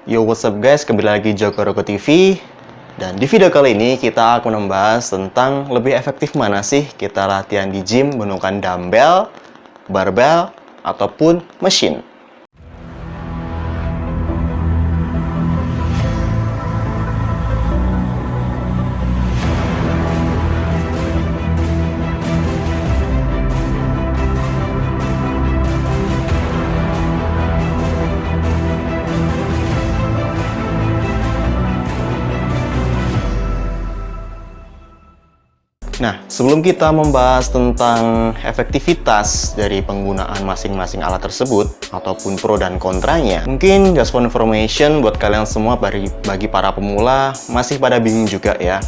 Yo, what's up guys, kembali lagi Joko Roko TV. Dan di video kali ini kita akan membahas tentang lebih efektif mana sih kita latihan di gym menggunakan dumbbell, barbell, ataupun mesin. Nah, sebelum kita membahas tentang efektivitas dari penggunaan masing-masing alat tersebut ataupun pro dan kontranya, mungkin just for information buat kalian semua bagi para pemula masih pada bingung juga ya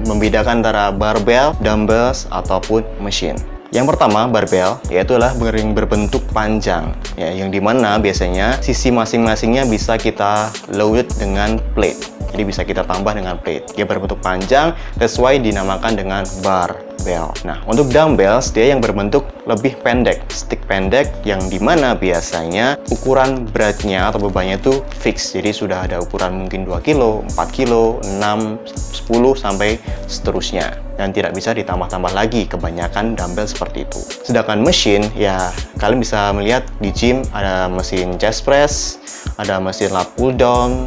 membedakan antara barbell, dumbbells ataupun mesin. Yang pertama, barbell, yaitu adalah ring berbentuk panjang, ya, yang dimana biasanya sisi masing-masingnya bisa kita load dengan plate. Jadi bisa kita tambah dengan plate. Dia berbentuk panjang, that's why dinamakan dengan barbell. Nah, untuk dumbbells, dia yang berbentuk lebih pendek, stick pendek, yang dimana biasanya ukuran beratnya atau bebannya itu fix. Jadi sudah ada ukuran mungkin 2 kilo, 4 kilo, 6, 10, sampai seterusnya. Dan tidak bisa ditambah-tambah lagi, kebanyakan dumbbell seperti itu. Sedangkan mesin, ya kalian bisa melihat di gym ada mesin chest press, ada mesin lat pull down,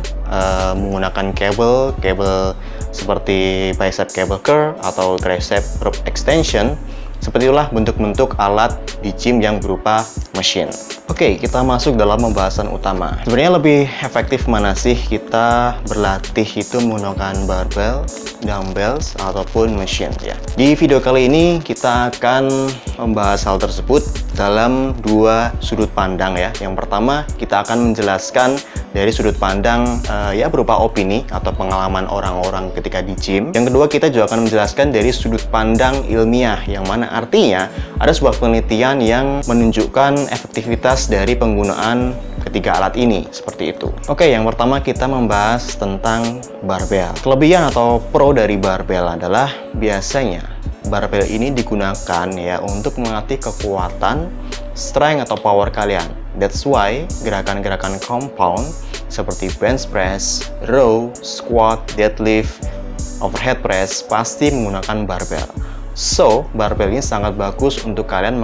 menggunakan kabel seperti bicep cable curl atau tricep rope extension. Seperti itulah bentuk-bentuk alat di gym yang berupa mesin. Oke, kita masuk dalam pembahasan utama. Sebenarnya lebih efektif mana sih kita berlatih itu menggunakan barbell, dumbbells, ataupun mesin ya. Di video kali ini kita akan membahas hal tersebut dalam dua sudut pandang ya. Yang pertama, kita akan menjelaskan dari sudut pandang ya berupa opini atau pengalaman orang-orang ketika di gym. Yang kedua, kita juga akan menjelaskan dari sudut pandang ilmiah, yang mana artinya ada sebuah penelitian yang menunjukkan efektivitas dari penggunaan ketiga alat ini, seperti itu. Oke, yang pertama kita membahas tentang barbell. Kelebihan atau pro dari barbell adalah biasanya barbell ini digunakan ya untuk melatih kekuatan, strength atau power kalian. That's why gerakan-gerakan compound seperti bench press, row, squat, deadlift, overhead press pasti menggunakan barbell. So, barbell ini sangat bagus untuk kalian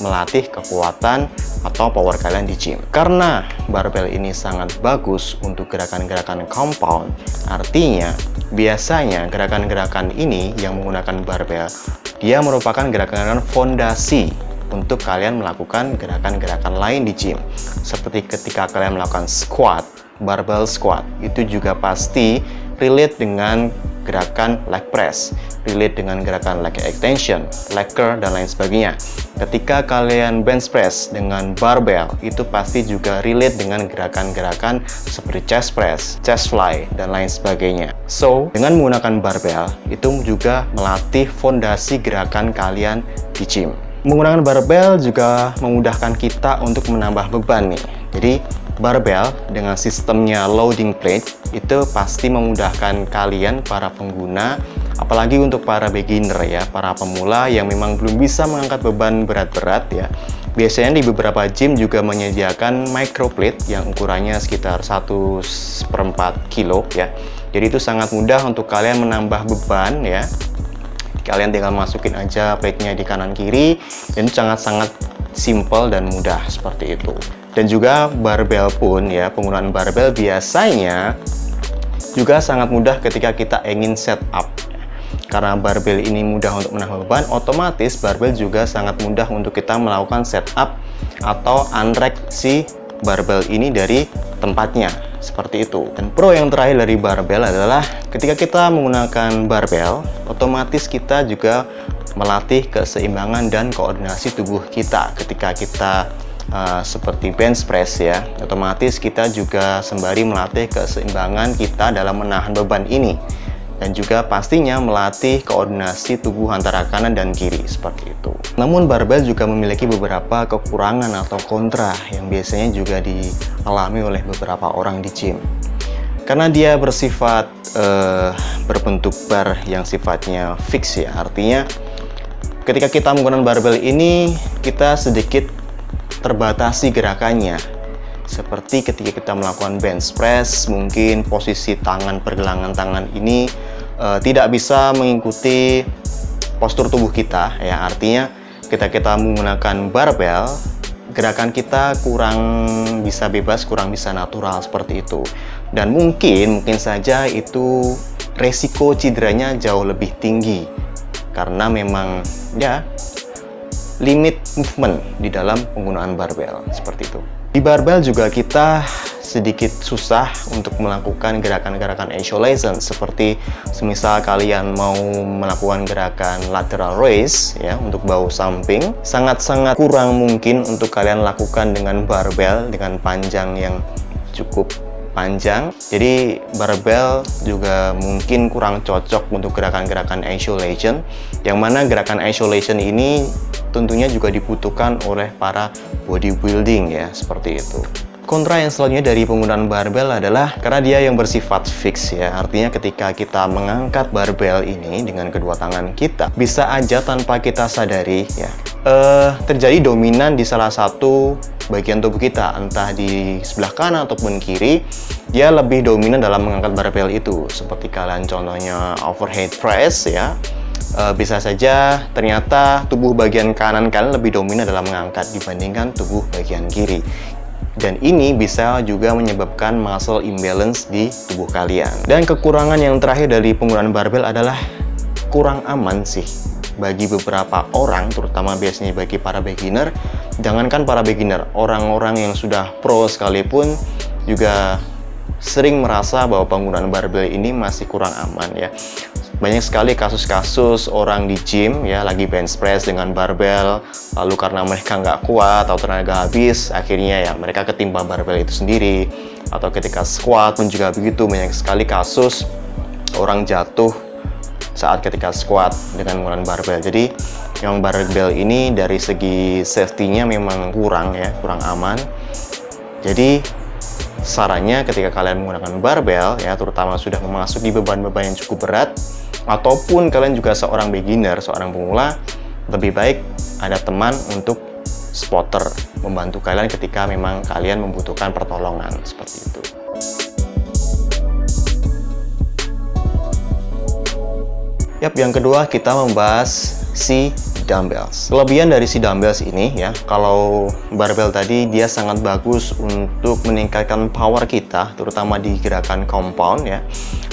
melatih kekuatan atau power kalian di gym. Karena barbell ini sangat bagus untuk gerakan-gerakan compound, artinya biasanya gerakan-gerakan ini yang menggunakan barbell, dia merupakan gerakan-gerakan fondasi untuk kalian melakukan gerakan-gerakan lain di gym. Seperti ketika kalian melakukan squat, barbell squat, itu juga pasti relate dengan gerakan leg press, relate dengan gerakan leg extension, leg curl, dan lain sebagainya. Ketika kalian bench press dengan barbell, itu pasti juga relate dengan gerakan-gerakan seperti chest press, chest fly, dan lain sebagainya. So, dengan menggunakan barbell, itu juga melatih fondasi gerakan kalian di gym. Menggunakan barbell juga memudahkan kita untuk menambah beban nih. Jadi, barbell dengan sistemnya loading plate itu pasti memudahkan kalian para pengguna, apalagi untuk para beginner ya, para pemula yang memang belum bisa mengangkat beban berat-berat ya. Biasanya di beberapa gym juga menyediakan microplate yang ukurannya sekitar 1/4 kilo ya. Jadi itu sangat mudah untuk kalian menambah beban ya. Kalian tinggal masukin aja plate-nya di kanan kiri, dan sangat-sangat simple dan mudah seperti itu. Dan juga barbell pun ya, penggunaan barbell biasanya juga sangat mudah ketika kita ingin setup. Karena barbell ini mudah untuk menambah beban, otomatis barbell juga sangat mudah untuk kita melakukan setup atau unrack si barbell ini dari tempatnya, seperti itu. Dan pro yang terakhir dari barbell adalah ketika kita menggunakan barbell, otomatis kita juga melatih keseimbangan dan koordinasi tubuh kita. Ketika kita seperti bench press ya, otomatis kita juga sembari melatih keseimbangan kita dalam menahan beban ini, dan juga pastinya melatih koordinasi tubuh antara kanan dan kiri, seperti itu. Namun barbell juga memiliki beberapa kekurangan atau kontra yang biasanya juga dialami oleh beberapa orang di gym. Karena dia bersifat berbentuk bar yang sifatnya fix ya, artinya ketika kita menggunakan barbell ini kita sedikit terbatasi gerakannya. Seperti ketika kita melakukan bench press, mungkin posisi tangan, pergelangan tangan ini tidak bisa mengikuti postur tubuh kita, ya. Artinya ketika kita menggunakan barbel, gerakan kita kurang bisa bebas, kurang bisa natural seperti itu. Dan mungkin saja itu resiko cederanya jauh lebih tinggi karena memang ya limit movement di dalam penggunaan barbel seperti itu. Di barbel juga kita sedikit susah untuk melakukan gerakan-gerakan isolation, seperti semisal kalian mau melakukan gerakan lateral raise ya untuk bahu samping, sangat-sangat kurang mungkin untuk kalian lakukan dengan barbel dengan panjang yang cukup panjang. Jadi barbel juga mungkin kurang cocok untuk gerakan-gerakan isolation, yang mana gerakan isolation ini tentunya juga dibutuhkan oleh para bodybuilding ya, seperti itu. Kontra yang selanjutnya dari penggunaan barbel adalah karena dia yang bersifat fix ya. Artinya ketika kita mengangkat barbel ini dengan kedua tangan kita, bisa aja tanpa kita sadari ya, terjadi dominan di salah satu bagian tubuh kita, entah di sebelah kanan ataupun kiri. Dia lebih dominan dalam mengangkat barbel itu. Seperti kalian contohnya overhead press ya. Bisa saja ternyata tubuh bagian kanan kalian lebih dominan dalam mengangkat dibandingkan tubuh bagian kiri. Dan ini bisa juga menyebabkan muscle imbalance di tubuh kalian. Dan kekurangan yang terakhir dari penggunaan barbel adalah kurang aman sih bagi beberapa orang, terutama biasanya bagi para beginner. Jangankan para beginner, orang-orang yang sudah pro sekalipun juga sering merasa bahwa penggunaan barbel ini masih kurang aman ya. Banyak sekali kasus-kasus orang di gym ya lagi bench press dengan barbel, lalu karena mereka nggak kuat atau tenaga habis, akhirnya ya mereka ketimpa barbel itu sendiri. Atau ketika squat pun juga begitu, banyak sekali kasus orang jatuh saat ketika squat dengan menggunakan barbel. Jadi yang barbel ini dari segi safety-nya memang kurang ya, kurang aman. Jadi sarannya ketika kalian menggunakan barbel ya, terutama sudah memasuki beban-beban yang cukup berat, ataupun kalian juga seorang beginner, seorang pemula, lebih baik ada teman untuk spotter membantu kalian ketika memang kalian membutuhkan pertolongan seperti itu. Yap, yang kedua kita membahas si dumbbells. Kelebihan dari si dumbbells ini ya, kalau barbel tadi dia sangat bagus untuk meningkatkan power kita, terutama di gerakan compound ya.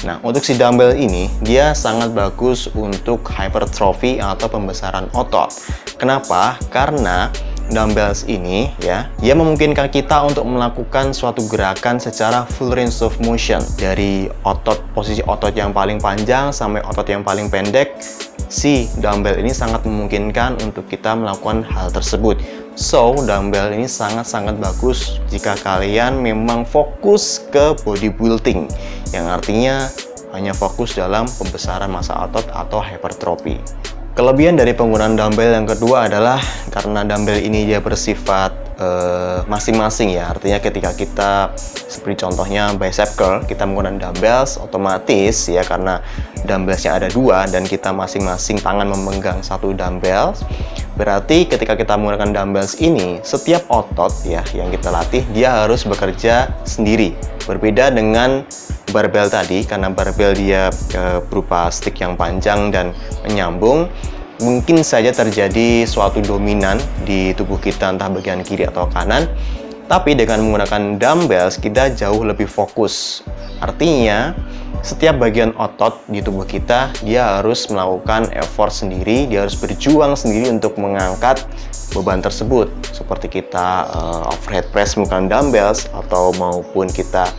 Nah, untuk si dumbbell ini dia sangat bagus untuk hypertrophy atau pembesaran otot. Kenapa? Karena dumbbells ini ya, dia memungkinkan kita untuk melakukan suatu gerakan secara full range of motion, dari otot, posisi otot yang paling panjang sampai otot yang paling pendek. Si dumbbell ini sangat memungkinkan untuk kita melakukan hal tersebut. So, dumbbell ini sangat-sangat bagus jika kalian memang fokus ke bodybuilding, yang artinya hanya fokus dalam pembesaran massa otot atau hypertrophy. Kelebihan dari penggunaan dumbbell yang kedua adalah karena dumbbell ini dia bersifat masing-masing ya. Artinya ketika kita seperti contohnya bicep curl, kita menggunakan dumbbells, otomatis ya karena dumbbellsnya ada dua dan kita masing-masing tangan memegang satu dumbbells, berarti ketika kita menggunakan dumbbells ini, setiap otot ya yang kita latih dia harus bekerja sendiri. Berbeda dengan barbel tadi, karena barbel dia berupa stick yang panjang dan menyambung, mungkin saja terjadi suatu dominan di tubuh kita entah bagian kiri atau kanan. Tapi dengan menggunakan dumbbells kita jauh lebih fokus. Artinya setiap bagian otot di tubuh kita dia harus melakukan effort sendiri, dia harus berjuang sendiri untuk mengangkat beban tersebut. Seperti kita overhead press menggunakan dumbbells atau maupun kita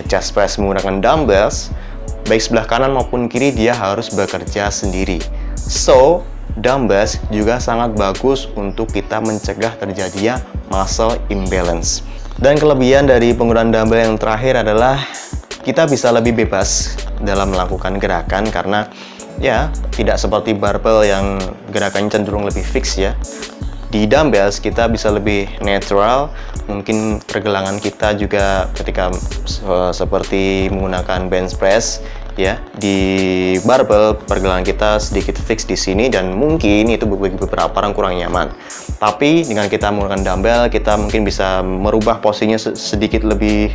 chest press menggunakan dumbbells, baik sebelah kanan maupun kiri dia harus bekerja sendiri. So, dumbbells juga sangat bagus untuk kita mencegah terjadinya muscle imbalance. Dan kelebihan dari penggunaan dumbbell yang terakhir adalah kita bisa lebih bebas dalam melakukan gerakan karena ya tidak seperti barbell yang gerakannya cenderung lebih fix ya. Di dumbbells kita bisa lebih natural, mungkin pergelangan kita juga ketika seperti menggunakan bench press ya di barbel, pergelangan kita sedikit fix di sini dan mungkin itu bagi beberapa orang kurang nyaman. Tapi dengan kita menggunakan dumbbell, kita mungkin bisa merubah posisinya sedikit lebih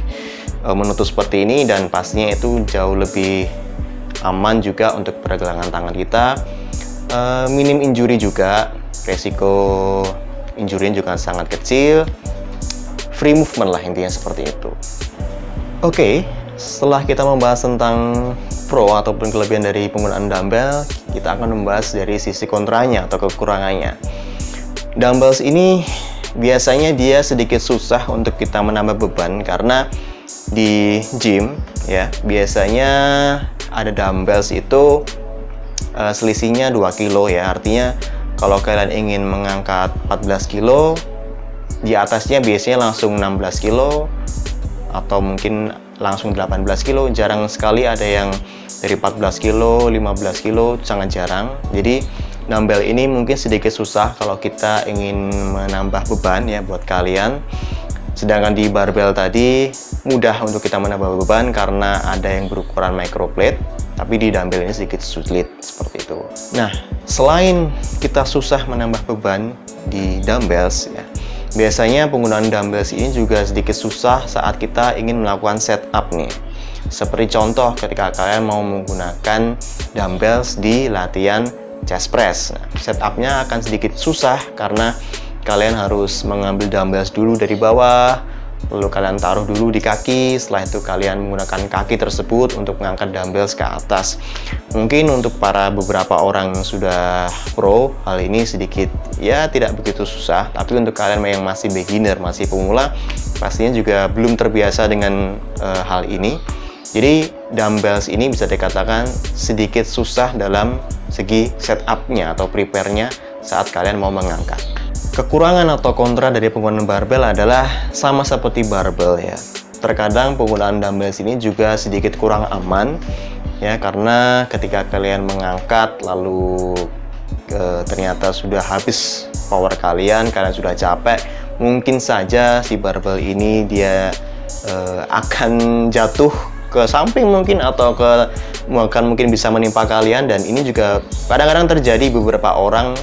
menutup seperti ini, dan pastinya itu jauh lebih aman juga untuk pergelangan tangan kita. Minim injury juga, resiko injury juga sangat kecil. Free movement lah intinya seperti itu. Oke, setelah kita membahas tentang pro ataupun kelebihan dari penggunaan dumbbell, kita akan membahas dari sisi kontranya atau kekurangannya. Dumbbells ini biasanya dia sedikit susah untuk kita menambah beban karena di gym ya biasanya ada dumbbells itu selisihnya 2 kilo ya. Artinya kalau kalian ingin mengangkat 14 kilo, di atasnya biasanya langsung 16 kilo atau mungkin langsung 18 kilo. Jarang sekali ada yang dari 14 kilo, 15 kilo, sangat jarang. Jadi dumbbell ini mungkin sedikit susah kalau kita ingin menambah beban ya buat kalian. Sedangkan di barbell tadi mudah untuk kita menambah beban karena ada yang berukuran microplate, tapi di dumbbell ini sedikit sulit seperti itu. Nah, selain kita susah menambah beban di dumbbells ya, biasanya penggunaan dumbbells ini juga sedikit susah saat kita ingin melakukan setup nih. Seperti contoh ketika kalian mau menggunakan dumbbells di latihan chest press. Nah, setupnya akan sedikit susah karena kalian harus mengambil dumbbells dulu dari bawah, lalu kalian taruh dulu di kaki. Setelah itu kalian menggunakan kaki tersebut untuk mengangkat dumbbells ke atas. Mungkin untuk para beberapa orang yang sudah pro, hal ini sedikit ya tidak begitu susah. Tapi untuk kalian yang masih beginner, masih pemula, pastinya juga belum terbiasa dengan hal ini. Jadi dumbbells ini bisa dikatakan sedikit susah dalam segi setupnya atau prepare-nya saat kalian mau mengangkat. Kekurangan atau kontra dari penggunaan barbell adalah sama seperti barbell ya. Terkadang penggunaan dumbbells ini juga sedikit kurang aman ya, karena ketika kalian mengangkat lalu ternyata sudah habis power kalian sudah capek, mungkin saja si barbell ini dia akan jatuh ke samping mungkin atau mungkin bisa menimpa kalian, dan ini juga kadang-kadang terjadi beberapa orang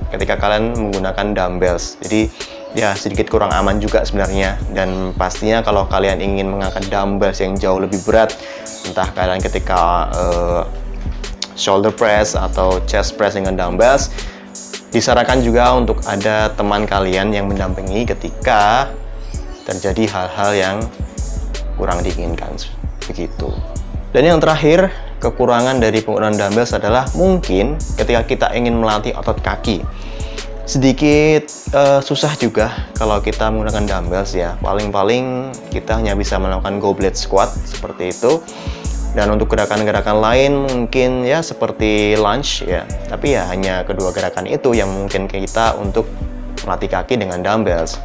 ketika kalian menggunakan dumbbells. Jadi ya sedikit kurang aman juga sebenarnya, dan pastinya kalau kalian ingin mengangkat dumbbells yang jauh lebih berat, entah kalian ketika shoulder press atau chest press dengan dumbbells, disarankan juga untuk ada teman kalian yang mendampingi ketika terjadi hal-hal yang kurang diinginkan begitu. Dan yang terakhir, kekurangan dari penggunaan dumbbells adalah mungkin ketika kita ingin melatih otot kaki. Sedikit susah juga kalau kita menggunakan dumbbells ya. Paling-paling kita hanya bisa melakukan goblet squat seperti itu. Dan untuk gerakan-gerakan lain mungkin ya seperti lunge ya. Tapi ya hanya kedua gerakan itu yang mungkin kita untuk melatih kaki dengan dumbbells.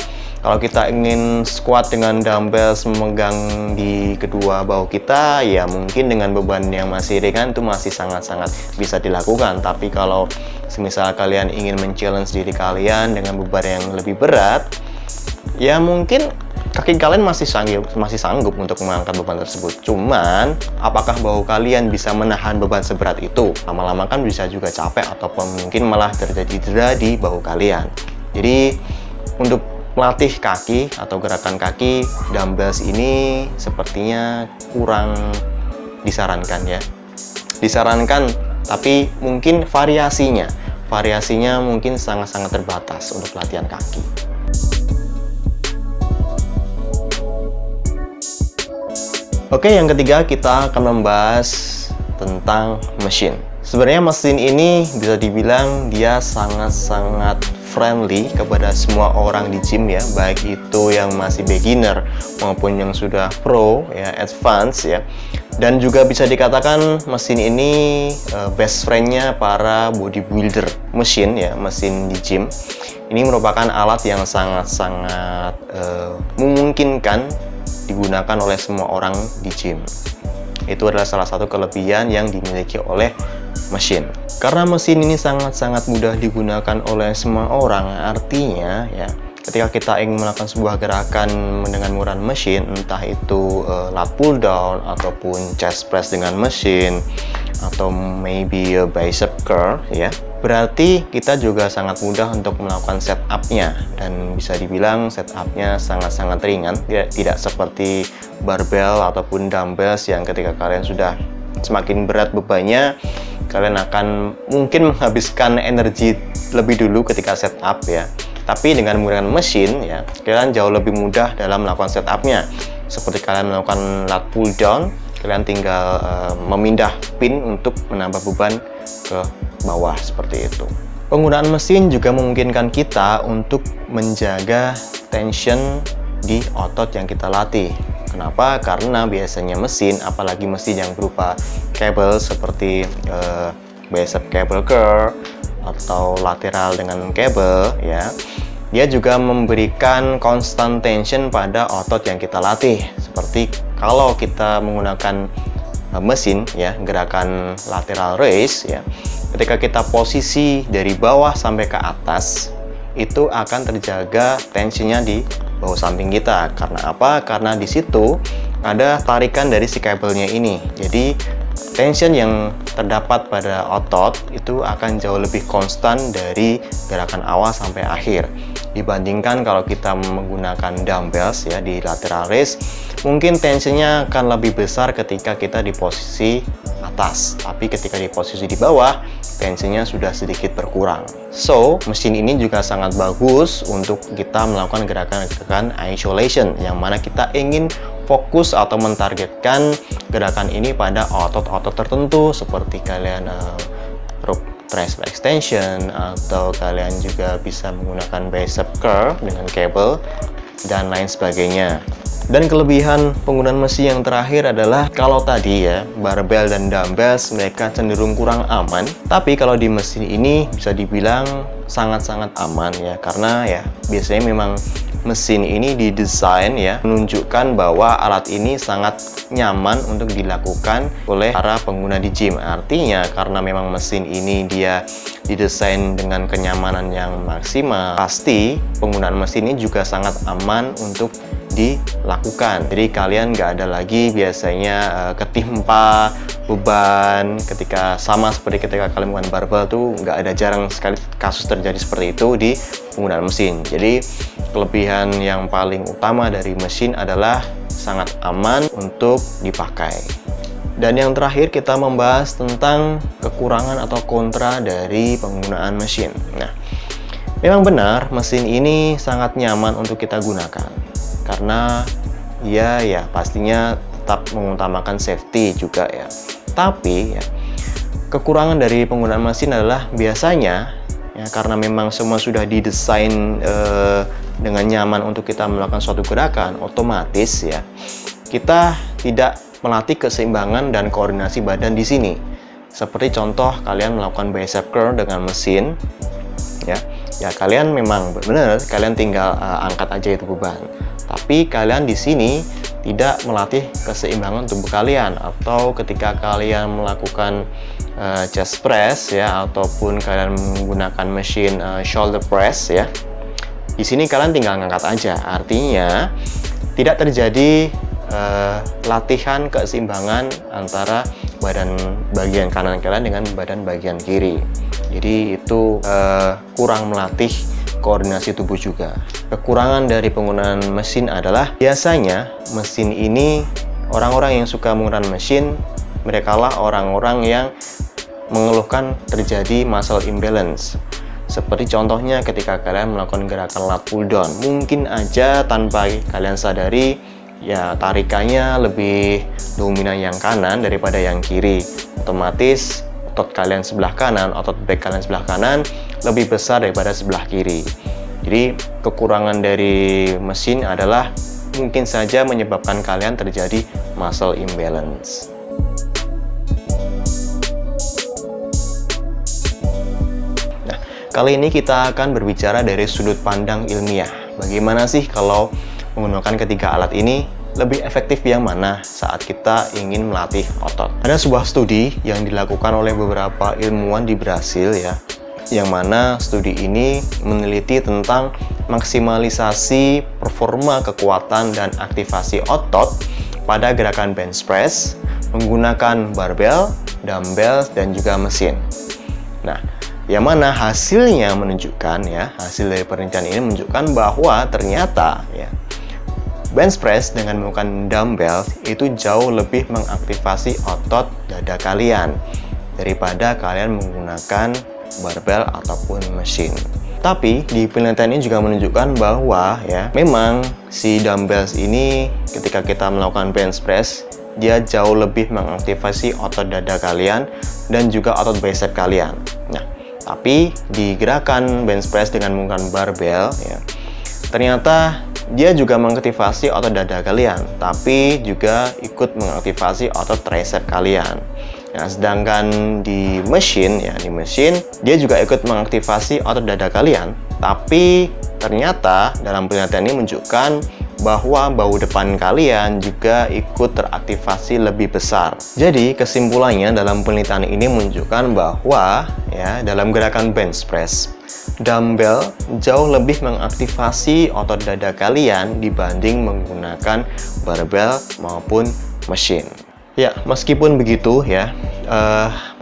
Kalau kita ingin squat dengan dumbbells memegang di kedua bahu kita, ya mungkin dengan beban yang masih ringan itu masih sangat-sangat bisa dilakukan. Tapi kalau semisal kalian ingin men-challenge diri kalian dengan beban yang lebih berat, ya mungkin kaki kalian masih sanggup untuk mengangkat beban tersebut. Cuman, apakah bahu kalian bisa menahan beban seberat itu? Lama-lama kan bisa juga capek ataupun mungkin malah terjadi cedera di bahu kalian. Jadi, untuk melatih kaki atau gerakan kaki, dumbbells ini sepertinya kurang disarankan ya. Disarankan, tapi mungkin variasinya mungkin sangat-sangat terbatas untuk latihan kaki. Oke, yang ketiga kita akan membahas tentang mesin. Sebenarnya mesin ini bisa dibilang dia sangat-sangat friendly kepada semua orang di gym ya, baik itu yang masih beginner maupun yang sudah pro ya, advance ya. Dan juga bisa dikatakan mesin ini best friend-nya para bodybuilder. Mesin di gym ini merupakan alat yang sangat-sangat memungkinkan digunakan oleh semua orang di gym. Itu adalah salah satu kelebihan yang dimiliki oleh mesin. Karena mesin ini sangat-sangat mudah digunakan oleh semua orang, artinya ya ketika kita ingin melakukan sebuah gerakan dengan menggunakan mesin, entah itu lat pull down ataupun chest press dengan mesin atau maybe bicep curl ya, berarti kita juga sangat mudah untuk melakukan setup-nya, dan bisa dibilang setup-nya sangat-sangat ringan, tidak seperti barbell ataupun dumbbells yang ketika kalian sudah semakin berat bebannya, kalian akan mungkin menghabiskan energi lebih dulu ketika setup ya. Tapi dengan menggunakan mesin ya, kalian jauh lebih mudah dalam melakukan setup-nya. Seperti kalian melakukan lat pull down, kalian tinggal memindah pin untuk menambah beban ke bawah seperti itu. Penggunaan mesin juga memungkinkan kita untuk menjaga tension di otot yang kita latih. Kenapa? Karena biasanya mesin, apalagi mesin yang berupa kabel seperti bicep cable curl atau lateral dengan kabel ya, dia juga memberikan constant tension pada otot yang kita latih. Seperti kalau kita menggunakan mesin ya, gerakan lateral raise ya, ketika kita posisi dari bawah sampai ke atas, itu akan terjaga tensinya di bawah samping kita. Karena apa? Karena di situ ada tarikan dari si kabelnya ini. Jadi tension yang terdapat pada otot itu akan jauh lebih konstan dari gerakan awal sampai akhir, dibandingkan kalau kita menggunakan dumbbells ya di lateral raise. Mungkin tensinya akan lebih besar ketika kita di posisi atas, tapi ketika di posisi di bawah tensinya sudah sedikit berkurang. So, mesin ini juga sangat bagus untuk kita melakukan gerakan-gerakan isolation, yang mana kita ingin fokus atau mentargetkan gerakan ini pada otot-otot tertentu, seperti kalian rope tricep extension, atau kalian juga bisa menggunakan bicep curl dengan kabel dan lain sebagainya. Dan kelebihan penggunaan mesin yang terakhir adalah, kalau tadi ya barbell dan dumbbells mereka cenderung kurang aman, tapi kalau di mesin ini bisa dibilang sangat-sangat aman ya, karena ya biasanya memang mesin ini didesain ya menunjukkan bahwa alat ini sangat nyaman untuk dilakukan oleh para pengguna di gym. Artinya karena memang mesin ini dia didesain dengan kenyamanan yang maksimal, pasti penggunaan mesin ini juga sangat aman untuk dilakukan. Jadi kalian nggak ada lagi biasanya ketimpa beban ketika, sama seperti ketika kalian menggunakan barbell tuh nggak ada, jarang sekali kasus terjadi seperti itu di penggunaan mesin. Jadi kelebihan yang paling utama dari mesin adalah sangat aman untuk dipakai. Dan yang terakhir kita membahas tentang kekurangan atau kontra dari penggunaan mesin. Nah, memang benar mesin ini sangat nyaman untuk kita gunakan, karena ya pastinya tetap mengutamakan safety juga ya. Tapi ya, kekurangan dari penggunaan mesin adalah biasanya ya, karena memang semua sudah didesain dengan nyaman untuk kita melakukan suatu gerakan, otomatis ya kita tidak melatih keseimbangan dan koordinasi badan di sini. Seperti contoh kalian melakukan bicep curl dengan mesin ya kalian memang benar kalian tinggal angkat aja itu beban, tapi kalian di sini tidak melatih keseimbangan tubuh kalian. Atau ketika kalian melakukan chest press ya, ataupun kalian menggunakan mesin shoulder press ya, di sini kalian tinggal ngangkat aja. Artinya tidak terjadi latihan keseimbangan antara badan bagian kanan kalian dengan badan bagian kiri. Jadi itu kurang melatih koordinasi tubuh juga. Kekurangan dari penggunaan mesin adalah biasanya mesin ini, orang-orang yang suka menggunakan mesin, merekalah orang-orang yang mengeluhkan terjadi muscle imbalance. Seperti contohnya ketika kalian melakukan gerakan lat pull down, mungkin aja tanpa kalian sadari ya tarikannya lebih dominan yang kanan daripada yang kiri. Otomatis otot kalian sebelah kanan, otot back kalian sebelah kanan lebih besar daripada sebelah kiri. Jadi kekurangan dari mesin adalah mungkin saja menyebabkan kalian terjadi muscle imbalance. Nah, kali ini kita akan berbicara dari sudut pandang ilmiah. Bagaimana sih kalau menggunakan ketiga alat ini, lebih efektif yang mana saat kita ingin melatih otot? Ada sebuah studi yang dilakukan oleh beberapa ilmuwan di Brasil ya. yang mana studi ini meneliti tentang maksimalisasi performa kekuatan dan aktivasi otot pada gerakan bench press menggunakan barbel, dumbbell, dan juga mesin. Nah, yang mana hasilnya menunjukkan hasil dari penelitian ini menunjukkan bahwa ternyata bench press dengan menggunakan dumbbell itu jauh lebih mengaktifasi otot dada kalian daripada kalian menggunakan barbel ataupun mesin. Tapi di penelitian ini juga menunjukkan bahwa memang si dumbbells ini ketika kita melakukan bench press dia jauh lebih mengaktifasi otot dada kalian dan juga otot bicep kalian. Nah, tapi di gerakan bench press dengan menggunakan barbel ternyata dia juga mengaktifasi otot dada kalian, tapi juga ikut mengaktifasi otot tricep kalian. Nah, sedangkan di mesin dia juga ikut mengaktifasi otot dada kalian, tapi ternyata dalam penelitian ini menunjukkan bahwa bahu depan kalian juga ikut teraktivasi lebih besar. Jadi kesimpulannya dalam penelitian ini menunjukkan bahwa dalam gerakan bench press dumbbell jauh lebih mengaktifasi otot dada kalian dibanding menggunakan barbel maupun mesin. Ya, meskipun begitu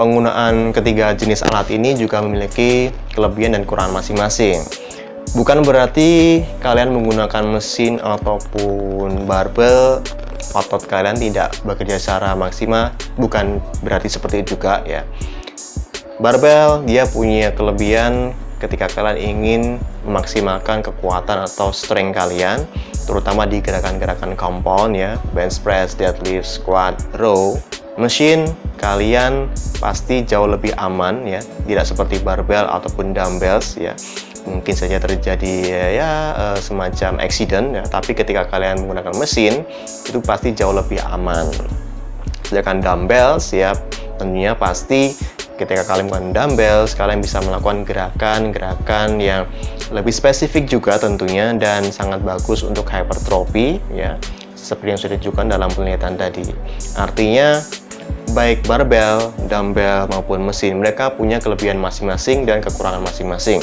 penggunaan ketiga jenis alat ini juga memiliki kelebihan dan kekurangan masing-masing. Bukan berarti kalian menggunakan mesin ataupun barbel otot kalian tidak bekerja secara maksimal, bukan berarti seperti itu juga Barbel dia punya kelebihan ketika kalian ingin memaksimalkan kekuatan atau strength kalian, terutama di gerakan-gerakan compound bench press, deadlift, squat, row. Mesin kalian pasti jauh lebih aman tidak seperti barbel ataupun dumbbells mungkin saja terjadi semacam accident tapi ketika kalian menggunakan mesin itu pasti jauh lebih aman. Sedangkan dumbbells tentunya pasti ketika kalian menggunakan dumbbells kalian bisa melakukan gerakan-gerakan yang lebih spesifik juga tentunya dan sangat bagus untuk hypertrophy seperti yang sudah ditunjukkan dalam penelitian tadi. Artinya baik barbel, dumbbell maupun mesin mereka punya kelebihan masing-masing dan kekurangan masing-masing.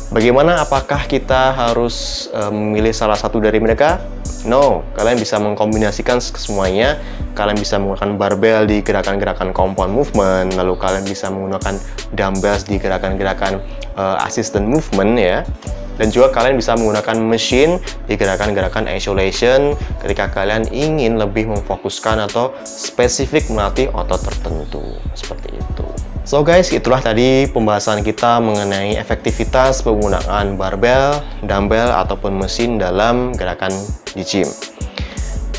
Bagaimana, apakah kita harus memilih salah satu dari mereka? No, kalian bisa mengkombinasikan semuanya. Kalian bisa menggunakan barbel di gerakan-gerakan compound movement, lalu kalian bisa menggunakan dumbbells di gerakan-gerakan assistant movement dan juga kalian bisa menggunakan mesin di gerakan-gerakan isolation ketika kalian ingin lebih memfokuskan atau spesifik melatih otot tertentu, seperti itu. So guys, itulah tadi pembahasan kita mengenai efektivitas penggunaan barbel, dumbbell, ataupun mesin dalam gerakan di gym.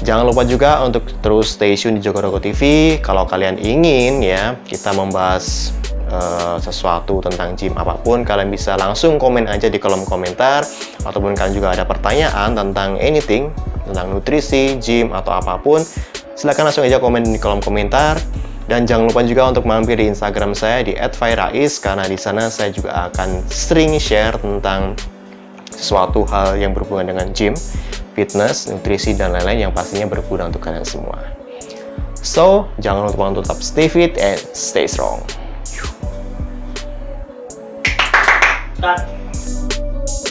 Jangan lupa juga untuk terus stay tune di Joko Roko TV. Kalau kalian ingin kita membahas sesuatu tentang gym apapun, kalian bisa langsung komen aja di kolom komentar. Ataupun kalian juga ada pertanyaan tentang anything, tentang nutrisi, gym, atau apapun, silahkan langsung aja komen di kolom komentar. Dan jangan lupa juga untuk mampir di Instagram saya di @fairais, karena di sana saya juga akan sering share tentang sesuatu hal yang berhubungan dengan gym, fitness, nutrisi, dan lain-lain yang pastinya berguna untuk kalian semua. So, jangan lupa untuk tetap stay fit and stay strong. Start.